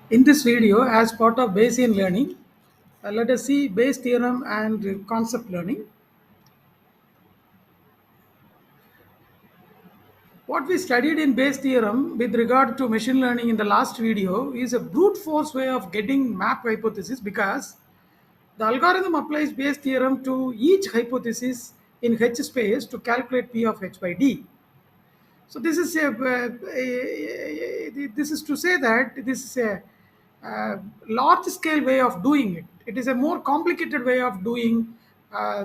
In this video, as part of Bayesian learning, let us see Bayes theorem and concept learning. What we studied in Bayes theorem with regard to machine learning in the last video is a brute force way of getting map hypothesis, because the algorithm applies Bayes theorem to each hypothesis in H space to calculate P of H by D. So this is to say that this is a large scale way of doing it. It is a more complicated way of doing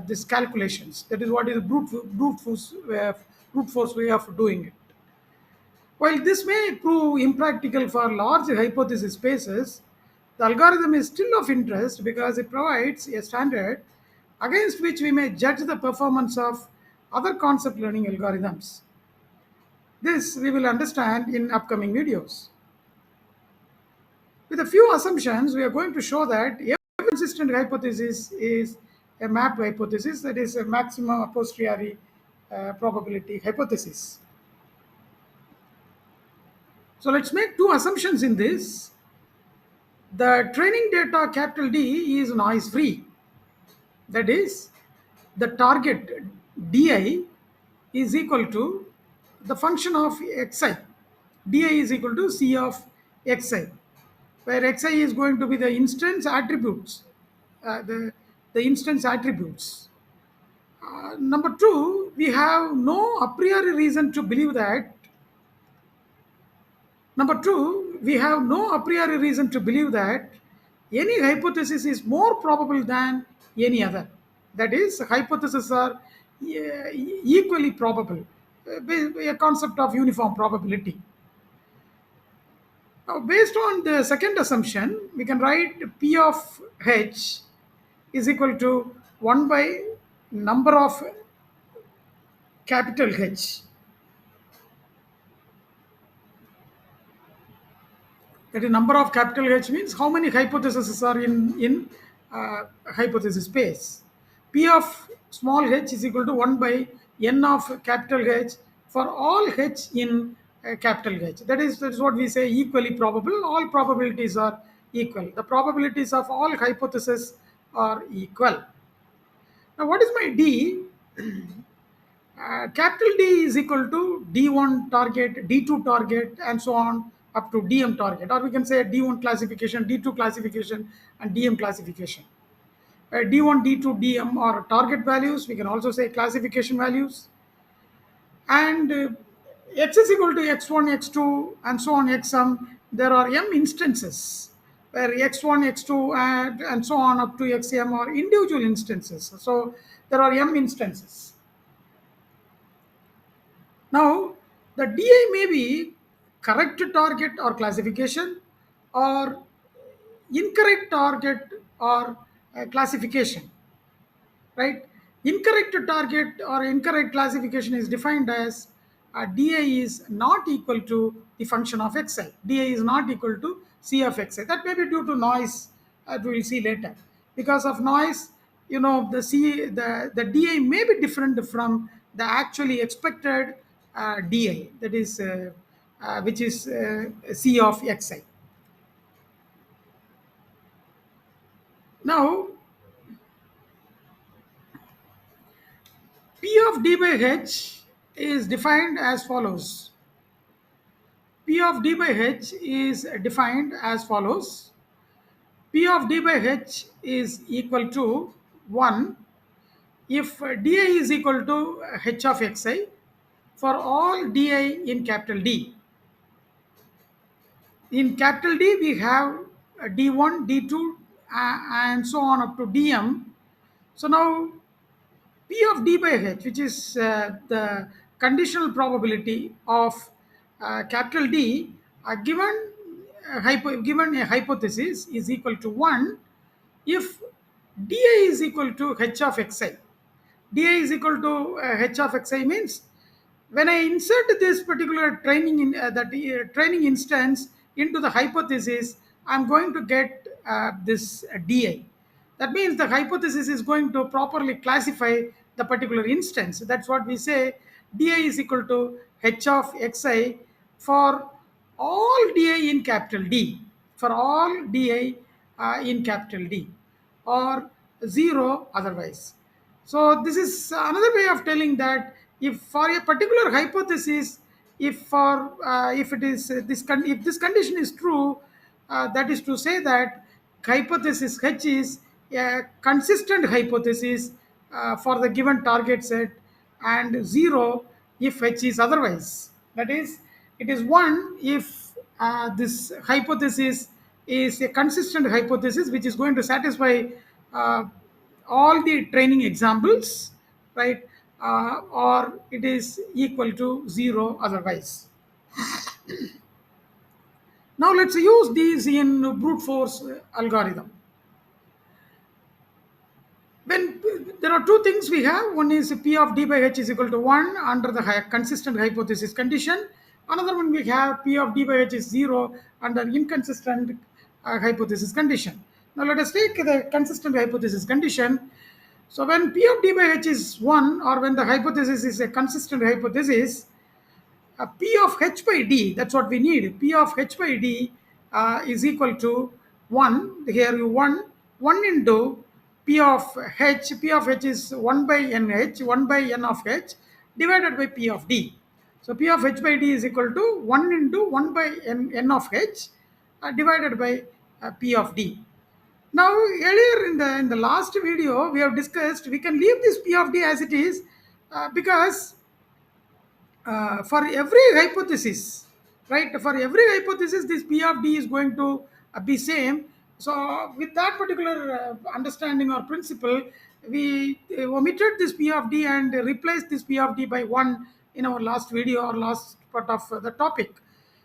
these calculations. That is what is brute force way of doing it. While this may prove impractical for large hypothesis spaces, the algorithm is still of interest because it provides a standard against which we may judge the performance of other concept learning algorithms. This we will understand in upcoming videos. With a few assumptions, we are going to show that every consistent hypothesis is a mapped hypothesis, that is a maximum a posteriori probability hypothesis. So let's make two assumptions in this. The training data capital D is noise free. That is, the target di is equal to the function of xi. Di is equal to c of xi, where xi is going to be the instance attributes, uh, the, the instance attributes. Number two, we have no a priori reason to believe that. Number two, we have no a priori reason to believe that any hypothesis is more probable than any other. That is, hypotheses are equally probable, a concept of uniform probability. Now, based on the second assumption, we can write P of H is equal to 1 by number of capital H. That is, number of capital H means how many hypotheses are in hypothesis space. P of small h is equal to 1 by n of capital H for all h in capital H. That is what we say equally probable. All probabilities are equal. The probabilities of all hypotheses are equal. Now, what is my D? Capital D is equal to D1 target, D2 target, and so on up to DM target, or we can say D1 classification, D2 classification, and DM classification. D1, D2, DM are target values. We can also say classification values. And X is equal to X1, X2, and so on, Xm. There are M instances where X1, X2, and so on up to Xm are individual instances. So there are M instances. Now, the DI may be correct target or classification, or incorrect target or classification, right? Incorrect target or incorrect classification is defined as DI is not equal to the function of xi. DI is not equal to C of xi. That may be due to noise, we will see later. Because of noise, the DI may be different from the actually expected DI, that is which is C of xi. Now, P of D by H is defined as follows. P of D by H is defined as follows. P of D by H is equal to 1 if DI is equal to H of xi for all DI in capital D. In capital D, we have D1, D2, and so on up to DM. So now P of D by H, which is the conditional probability of capital D, given a hypothesis is equal to 1 if DI is equal to H of xi. DI is equal to H of xi means when I insert this particular training instance into the hypothesis, I'm going to get this DI. That means the hypothesis is going to properly classify the particular instance. That's what we say DI is equal to H of xi for all DI in capital D. for all di in capital D, or 0 otherwise. So this is another way of telling that if for a particular hypothesis, if it is if this condition is true, that is to say that hypothesis H is a consistent hypothesis for the given target set, and 0 if H is otherwise. That is, it is 1 if this hypothesis is a consistent hypothesis which is going to satisfy uh, all the training examples, right? Or it is equal to 0 otherwise. Now let's use these in brute force algorithm. When there are two things we have, one is P of D by H is equal to 1 under the consistent hypothesis condition. Another one we have P of D by H is 0 under inconsistent hypothesis condition. Now let us take the consistent hypothesis condition. So when P of D by H is 1, or when the hypothesis is a consistent hypothesis, P of H by D, that's what we need. P of H by D is equal to 1. Here you 1 into P of H. P of H is 1 by NH, 1 by N of H divided by P of D. So P of H by D is equal to 1 into 1 by N of H divided by P of D. Now, earlier in the last video, we have discussed we can leave this P of D as it is, because for every hypothesis, right? For every hypothesis, this P of D is going to be same. So, with that particular understanding or principle, we omitted this P of D and replaced this P of D by 1 in our last video or last part of the topic.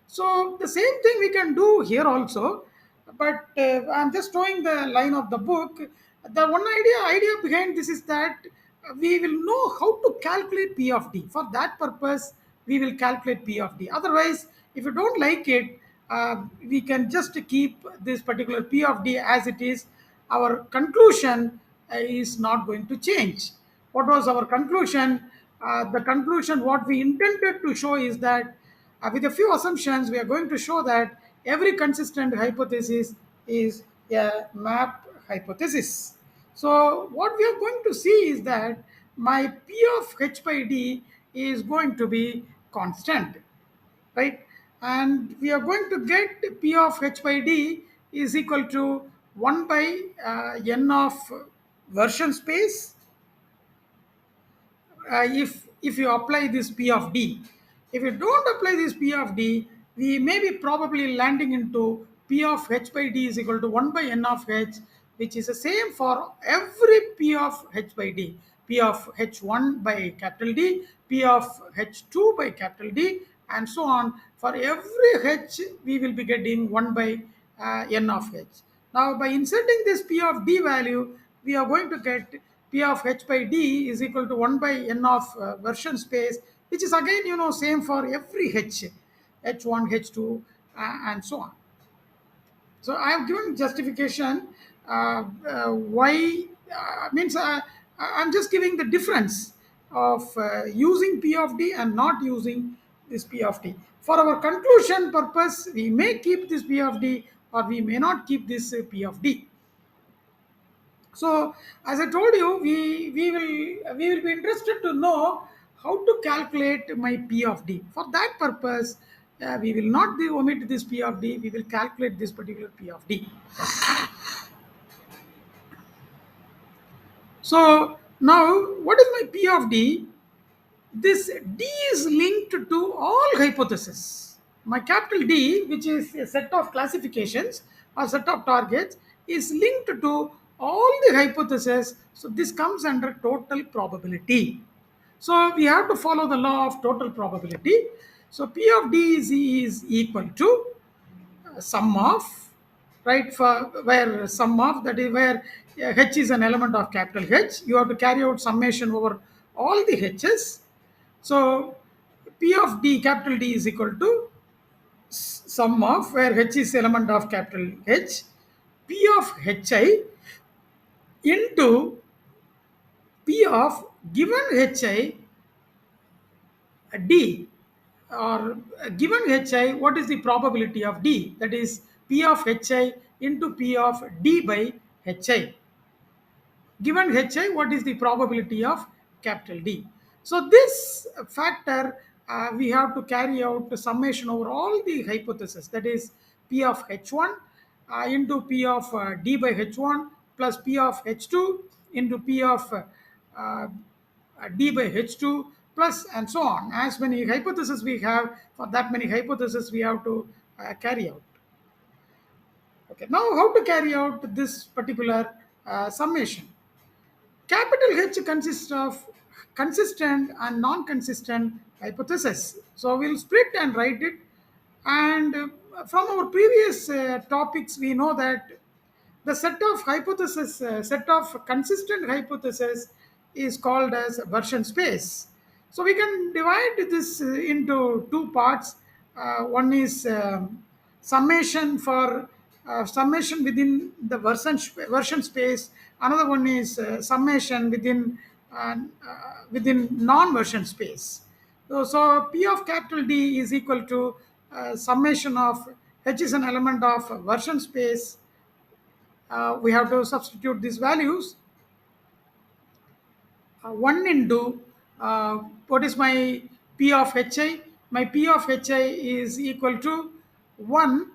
So, the same thing we can do here also, but I'm just showing the line of the book. The one idea behind this is that we will know how to calculate P of D. For that purpose, we will calculate P of D. Otherwise, if you don't like it, we can just keep this particular P of D as it is. Our conclusion is not going to change. What was our conclusion? The conclusion, what we intended to show is that with a few assumptions, we are going to show that every consistent hypothesis is a map hypothesis. So what we are going to see is that my P of H by D is going to be constant, right? And we are going to get P of H by D is equal to 1 by N of version space if you apply this P of D. If you don't apply this P of D, we may be probably landing into P of H by D is equal to 1 by N of H, which is the same for every P of H by D. P of H1 by capital D, P of H2 by capital D, and so on. For every H, we will be getting 1 by N of H. Now, by inserting this P of D value, we are going to get P of H by D is equal to 1 by N of version space, which is again, same for every H, H1, H2, and so on. So I have given justification why, means I'm just giving the difference of using P of D and not using this P of D. For our conclusion purpose, we may keep this P of D or we may not keep this P of D. So, as I told you, we will be interested to know how to calculate my P of D. For that purpose, we will not omit this P of D. We will calculate this particular P of D. So now, what is my P of D? This D is linked to all hypotheses. My capital D, which is a set of classifications or set of targets, is linked to all the hypotheses. So this comes under total probability. So we have to follow the law of total probability. So P of D is equal to sum of, right, for where sum of, that is where H is an element of capital H, you have to carry out summation over all the H's. So P of D, capital D, is equal to sum of where H is element of capital H, P of Hi into P of given Hi D, or given Hi, what is the probability of D? That is P of hi into P of d by hi. Given hi, what is the probability of capital D? So this factor, we have to carry out the summation over all the hypotheses, that is P of h1 into P of D by h1 plus P of h2 into P of D by h2 plus and so on. As many hypotheses we have, for that many hypotheses we have to carry out. Okay, now how to carry out this particular summation? Capital H consists of consistent and non-consistent hypothesis. So we'll split and write it. And from our previous topics, we know that the set of consistent hypothesis is called as version space. So we can divide this into two parts. One is summation for summation within the version space. Another one is summation within non-version space. So P of capital D is equal to summation of H is an element of version space. We have to substitute these values. 1 into what is my P of hi? My P of hi is equal to 1.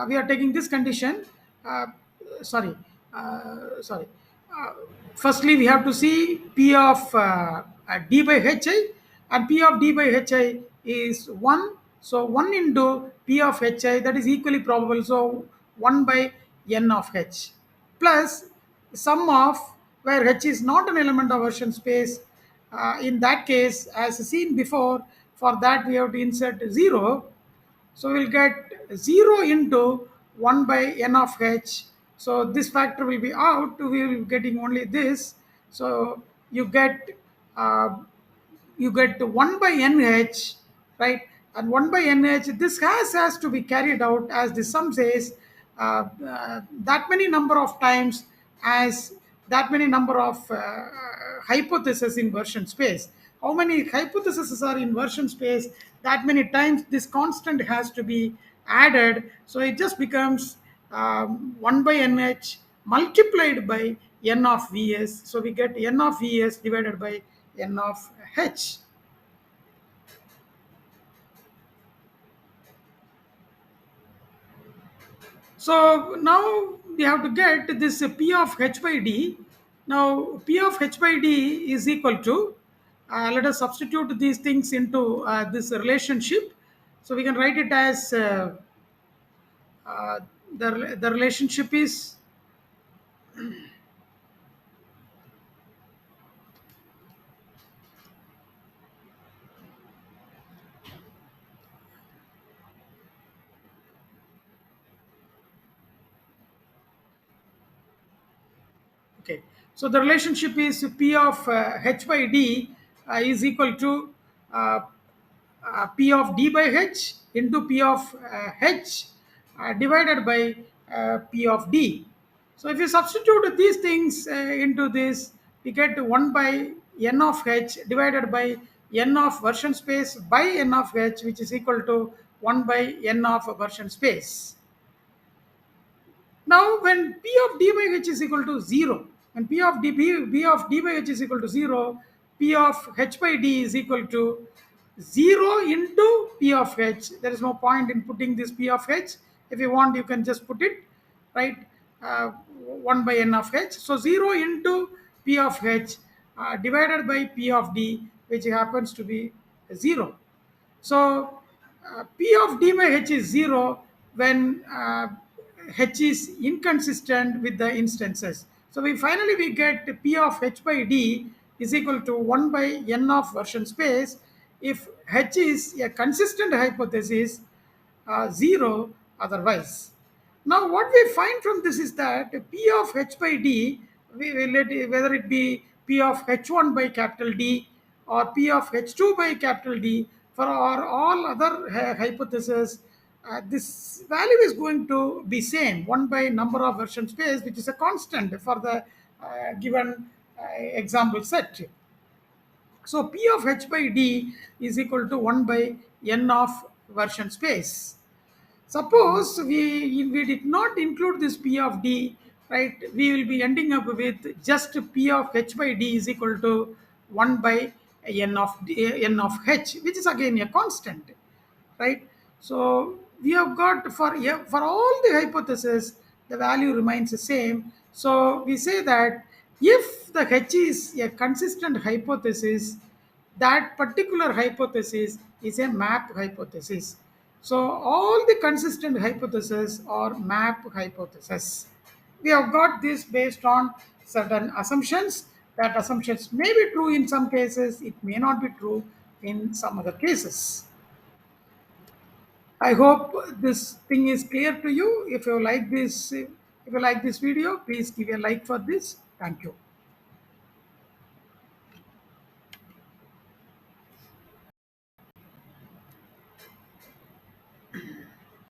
We are taking this condition. Uh, sorry. Sorry. Uh, Firstly, we have to see P of d by hi, and P of d by hi is 1. So 1 into P of hi, that is equally probable. So 1 by n of h plus sum of, where h is not an element of version space. In that case, as seen before, for that we have to insert 0. So we'll get 0 into 1 by n of h. So this factor will be out. We will be getting only this. So you get uh, 1 by nh, right? And 1 by nh, this has to be carried out, as the sum says, that many number of times as that many number of hypotheses in version space. How many hypotheses are in version space, that many times this constant has to be added. So it just becomes 1 by nh multiplied by n of vs. So we get n of vs divided by n of h. So now we have to get this P of h by d. Now P of h by d is equal to, let us substitute these things into this relationship. So we can write it as uh, the relationship is, okay. So the relationship is P of h by d is equal to uh, P of d by h into P of h divided by P of d. So if you substitute these things into this, we get 1 by n of h divided by n of version space by n of h, which is equal to 1 by n of version space. Now, when P of d by h is equal to 0, when P of d by h is equal to 0, P of h by d is equal to 0 into P of h. There is no point in putting this P of h. If you want, you can just put it, right? 1 by n of h. So 0 into P of h divided by P of d, which happens to be 0. So P of d by h is 0 when h is inconsistent with the instances. So we get P of h by d is equal to 1 by n of version space if h is a consistent hypothesis, 0 otherwise. Now, what we find from this is that P of h by d, we will let it, whether it be P of h1 by capital D or P of h2 by capital D, for our all other hypotheses, this value is going to be same, 1 by number of version space, which is a constant for the given example set. So P of h by d is equal to 1 by n of version space. Suppose we did not include this P of D, right? We will be ending up with just P of H by D is equal to 1 by n of H, which is again a constant, right? So we have got for all the hypotheses, the value remains the same. So we say that if the H is a consistent hypothesis, that particular hypothesis is a map hypothesis. So all the consistent hypotheses are map hypotheses. We have got this based on certain assumptions. That assumptions may be true in some cases, it may not be true in some other cases. I hope this thing is clear to you. If you like this video, please give a like for this. Thank you.